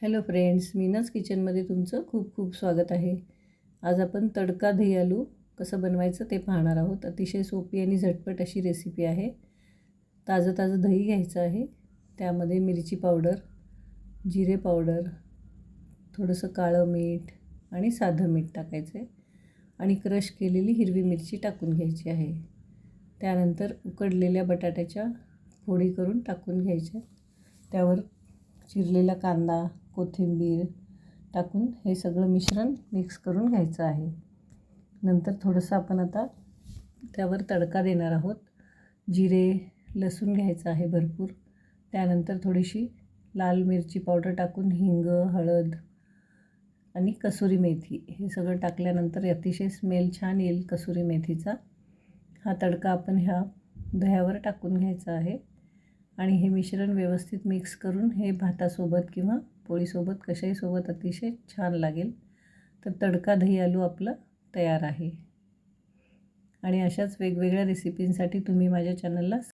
Hello friends, मीनाज किचनमध्ये तुमचं खूप खूप स्वागत आहे. आज आपण तडका दही आलू कसं बनवायचं ते पाहणार आहोत. अतिशय सोपी आणि झटपट अशी रेसिपी आहे. ताजं ताजं दही घ्यायचं आहे. त्यामध्ये मिरची पावडर, जिरे पावडर, थोडंसं काळं मीठ आणि साधं मीठ टाकायचं आहे आणि क्रश केलेली हिरवी मिरची टाकून घ्यायची आहे. त्यानंतर उकडलेल्या बटाट्याच्या फोडी करून टाकून घ्यायच्या. त्यावर चिरलेला कांदा, कोथिंबीर टाकून हे सगळं मिश्रण मिक्स करून घ्यायचं आहे. नंतर थोडंसं आपण आता त्यावर तडका देणार आहोत. जिरे, लसूण घ्यायचं आहे भरपूर. त्यानंतर थोडीशी लाल मिरची पावडर टाकून हिंग, हळद आणि कसुरी मेथी हे सगळं टाकल्यानंतर अतिशय स्मेल छान येईल कसुरी मेथीचा. हा तडका आपण ह्या दह्यावर टाकून घ्यायचा आहे आणि हे मिश्रण व्यवस्थित मिक्स करून हे भातासोबत किंवा पोळीसोबत कशाही सोबत अतिशय छान लागेल. तर तडका दही आलू आपलं तयार आहे. आणि अशाच वेगवेगळ्या रेसिपींसाठी तुम्ही माझ्या चॅनलला